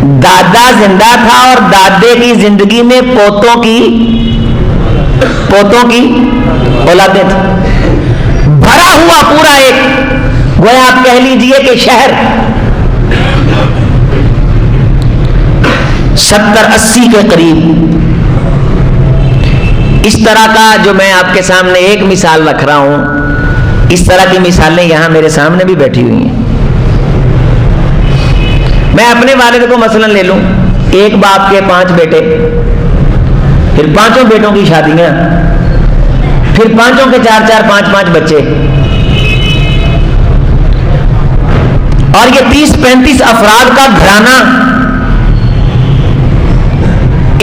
दादा जिंदा था और दादे की जिंदगी में पोतों की औलादें थी। भरा हुआ पूरा एक, गोया आप कह लीजिए कि शहर 70-80 के करीब। इस तरह का जो मैं आपके सामने एक मिसाल रख रहा हूं, इस तरह की मिसालें यहां मेरे सामने भी बैठी हुई हैं। मैं अपने वालिद को मसलन ले लूं, एक बाप के 5 बेटे, फिर 5 बेटों की शादियां, फिर 5 के 4-4, 5-5 बच्चे, और ये 30-35 अफराद का घराना।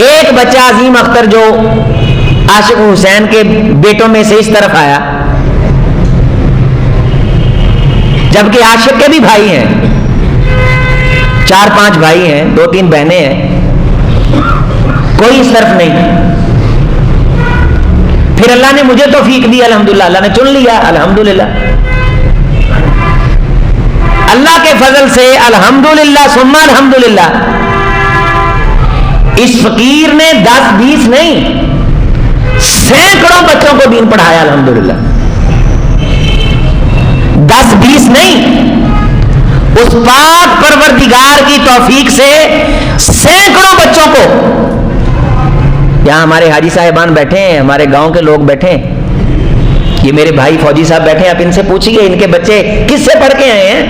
एक बच्चा अजीम अख्तर जो आशिक हुसैन के बेटों में से इस तरफ आया, जबकि आशिक के भी भाई हैं, 4-5 भाई हैं, 2-3 बहनें हैं, कोई इस तरफ नहीं। फिर अल्लाह ने मुझे तौफीक दी, अल्हम्दुलिल्लाह, अल्लाह ने चुन लिया, अल्हम्दुलिल्लाह। अल्लाह के फजल से अल्हम्दुलिल्लाह सुम्मा अल्हम्दुलिल्लाह, इस फकीर ने 10-20 नहीं, सैकड़ों बच्चों को दीन पढ़ाया, अल्हम्दुलिल्लाह। 10-20 नहीं, उस पाक परवरदिगार की तौफीक से सैकड़ों बच्चों को। यहां हमारे हाजी साहिबान बैठे हैं, हमारे गांव के लोग बैठे हैं, ये मेरे भाई फौजी साहब बैठे हैं, आप इनसे पूछिए इनके बच्चे किससे पढ़ के आए हैं।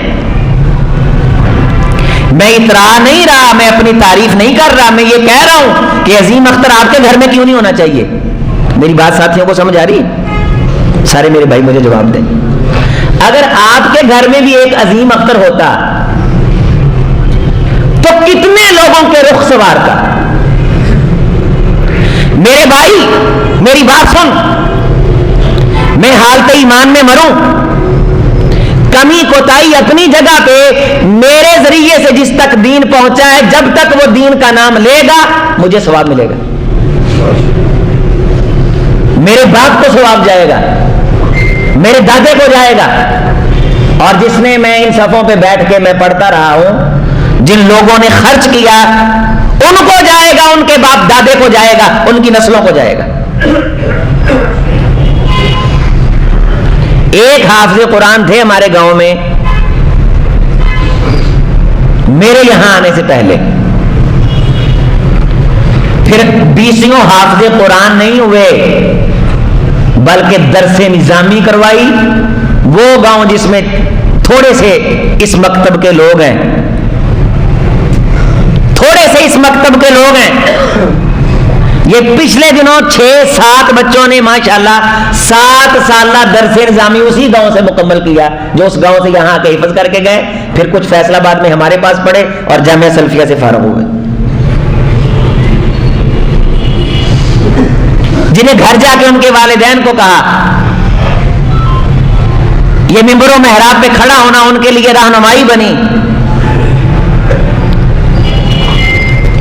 मैं इतरा नहीं रहा, मैं अपनी तारीफ नहीं कर रहा, मैं ये कह रहा हूं कि अजीम अख्तर आपके घर में क्यों नहीं होना चाहिए। मेरी बात साथियों को समझ आ रही? सारे मेरे भाई मुझे जवाब दें। अगर आपके घर में भी एक अजीम अख्तर होता तो कितने लोगों के रुख सवारता। मेरे भाई मेरी बात सुन, मैं हालत ईमान में मरूं, कमी कोताही अपनी जगह पे, मेरे जरिए से जिस तक दीन पहुंचा है, जब तक वो दीन का नाम लेगा मुझे सवाब मिलेगा, मेरे बाप को सवाब जाएगा, मेरे दादे को जाएगा। और जिसने, मैं इन सफों पे बैठ के मैं पढ़ता रहा हूं, जिन लोगों ने खर्च किया उनको जाएगा, उनके बाप दादे को जाएगा, उनकी नस्लों को जाएगा। एक हाफिज कुरान थे हमारे गांव में, मेरे यहां आने से पहले, फिर 20 हाफिज कुरान नहीं हुए, बल्कि दरसे निजामी करवाई। वो गांव जिसमें थोड़े से इस मकतब के लोग हैं, थोड़े से इस मकतब के लोग हैं, ये पिछले दिनों 6-7 बच्चों ने माशाल्लाह 7 साल दरसे निजामी उसी गांव से मुकम्मल किया, जो उस गांव से यहां आके हिफ्ज करके गए, फिर कुछ फैसलाबाद में हमारे पास पढ़े और जामिया सल्फिया से फारिग हुए। जिन्हें घर जाके उनके वालिदैन को कहा, ये मिंबरों मेहराब पे खड़ा होना उनके लिए रहनुमाई बनी।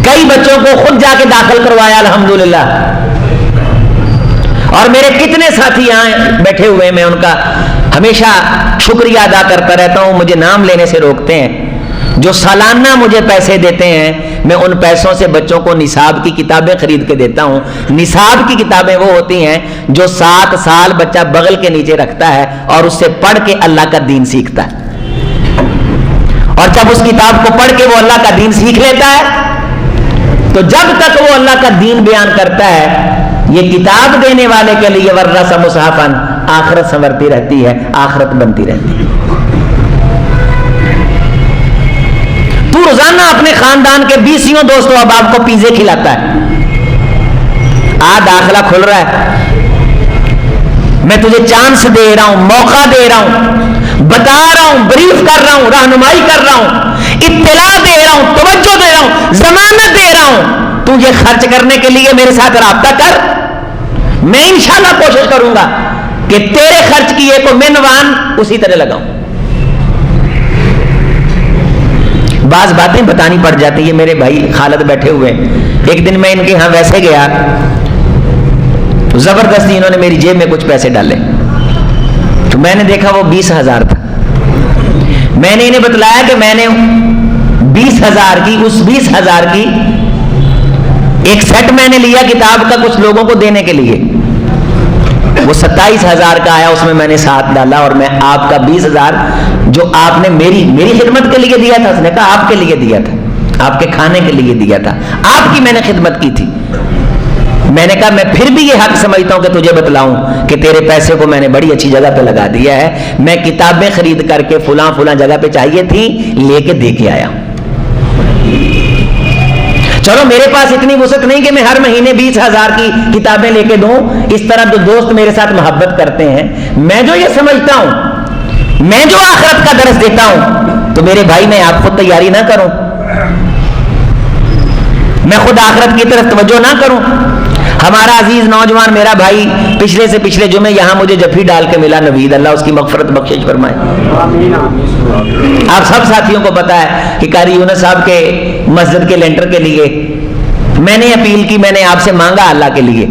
कई बच्चों को खुद जाके दाखिल करवाया, अल्हम्दुलिल्लाह। और मेरे कितने साथी यहां बैठे हुए हैं, मैं उनका हमेशा शुक्रिया अदा करता रहता हूं, मुझे नाम लेने से रोकते हैं। जो सालाना मुझे पैसे देते हैं, मैं उन पैसों से बच्चों को निसाब की किताबें खरीद के देता हूं। निसाब की किताबें वो होती हैं जो 7 साल बच्चा बगल के नीचे रखता है और उससे पढ़ के अल्लाह का दीन सीखता है। और जब उस किताब को पढ़ के वो अल्लाह का दीन सीख लेता है, तो जब तक वो अल्लाह का दीन बयान करता है, ये किताब देने वाले के लिए वर्रसा मुसाफन, आखिरत संवरती रहती है, आखिरत बनती रहती है। तू रोजाना अपने खानदान के 20 दोस्तों अहबाब को पिज़्ज़े खिलाता है, दाखिला खुल रहा है, मैं तुझे चांस दे रहा हूं, मौका दे रहा हूं, बता रहा हूं, ब्रीफ कर रहा हूं, रहनुमाई कर रहा हूं, इत्तला दे रहा हूं, तवज्जो दे रहा हूं, जमानत दे रहा हूं, तू ये खर्च करने के लिए मेरे साथ राब्ता कर। मैं इंशाल्लाह कोशिश करूंगा कि तेरे खर्च किए को मिनवान उसी तरह लगाऊं। बाज बातें बतानी पड़ जाती है। मेरे भाई खालिद बैठे हुए, एक दिन मैं इनके यहां वैसे गया तो जबरदस्ती इन्होंने मेरी जेब में कुछ पैसे डाले, तो मैंने देखा वो 20,000 था। मैंने इन्हें बतलाया कि मैंने 20,000 की, उस 20,000 की एक सेट मैंने लिया किताब का कुछ लोगों को देने के लिए, वो 27,000 का आया, उसमें मैंने 7 डाला और मैं आपका 20,000 जो आपने मेरी खिदमत के लिए दिया था, उसने कहा आपके लिए दिया था, आपके खाने के लिए दिया था, आपकी मैंने खिदमत की थी। मैंने कहा मैं फिर भी ये हक समझता हूं कि तुझे बतलाऊं कि तेरे पैसे को मैंने बड़ी अच्छी जगह पे लगा दिया है। मैं किताबें खरीद करके फुला फुला जगह पे चाहिए थी, लेके दे के आया। चलो मेरे पास इतनी वसत नहीं कि मैं हर महीने 20,000 की किताबें लेके दूं, इस तरह तो दोस्त मेरे साथ मोहब्बत करते हैं। मैं जो ये समझता हूं, मैं जो आखिरत का दर्स देता हूं, तो मेरे भाई मैं आप खुद तैयारी ना करूं, मैं खुद आखिरत की तरफ तवज्जो ना करूं। हमारा अजीज नौजवान मेरा भाई पिछले से पिछले जुमे यहां मुझे जफी डाल के मिला, नवीद, अल्लाह उसकी मगफरत बख्शिश फरमाए। आप सब साथियों को पता है कि कारी यूनुस साहब के मस्जिद के लेंटर के लिए मैंने अपील की, मैंने आपसे मांगा अल्लाह के लिए।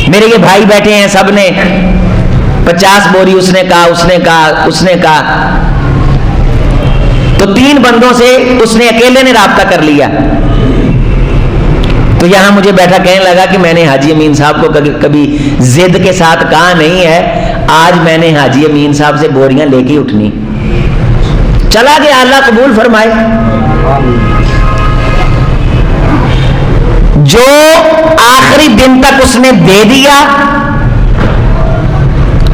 मेरे ये भाई बैठे हैं, सब ने 50 बोरी, उसने कहा, तो 3 बंदों से उसने अकेले ने राब्ता कर लिया। तो यहां मुझे बैठा कहने लगा कि मैंने हाजी अमीन साहब को कभी जिद के साथ कहा नहीं है, आज मैंने हाजी अमीन साहब से बोरियां लेके उठनी। चला गया, अल्लाह कबूल फरमाए। जो आखिरी दिन तक उसने दे दिया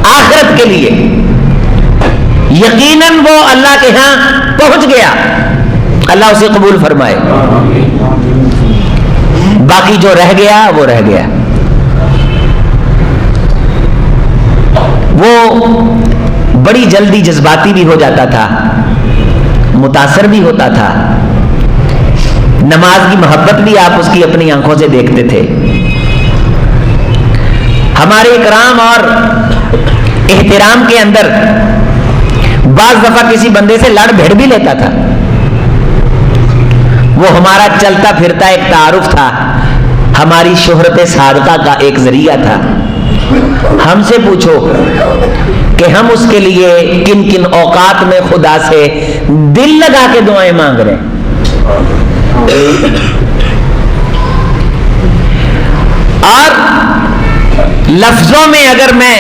आखिरत के लिए, यकीनन वो अल्लाह के यहां पहुंच गया, अल्लाह उसे कबूल फरमाए। बाकी जो रह गया वो रह गया। वो बड़ी जल्दी जज्बाती भी हो जाता था, मुतासर भी होता था, नमाज की मोहब्बत भी आप उसकी अपनी आंखों से देखते थे। हमारे इकराम और एहतराम के अंदर बाज दफा किसी बंदे से लड़ भिड़ भी लेता था। वो हमारा चलता फिरता एक तारुफ था, हमारी शोहरत सादका का एक जरिया था। हमसे पूछो कि हम उसके लिए किन किन औकात में खुदा से दिल लगा के दुआएं मांग रहे हैं। और लफ्जों में अगर मैं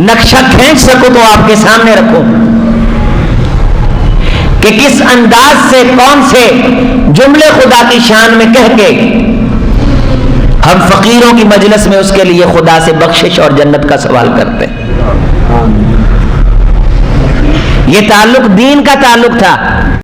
नक्शा खींच सकूं तो आपके सामने रखूं कि किस अंदाज से कौन से जुमले खुदा की शान में कह के हम फकीरों की मजलिस में उसके लिए खुदा से बख्शिश और जन्नत का सवाल करते हैं। ये ताल्लुक दीन का ताल्लुक था।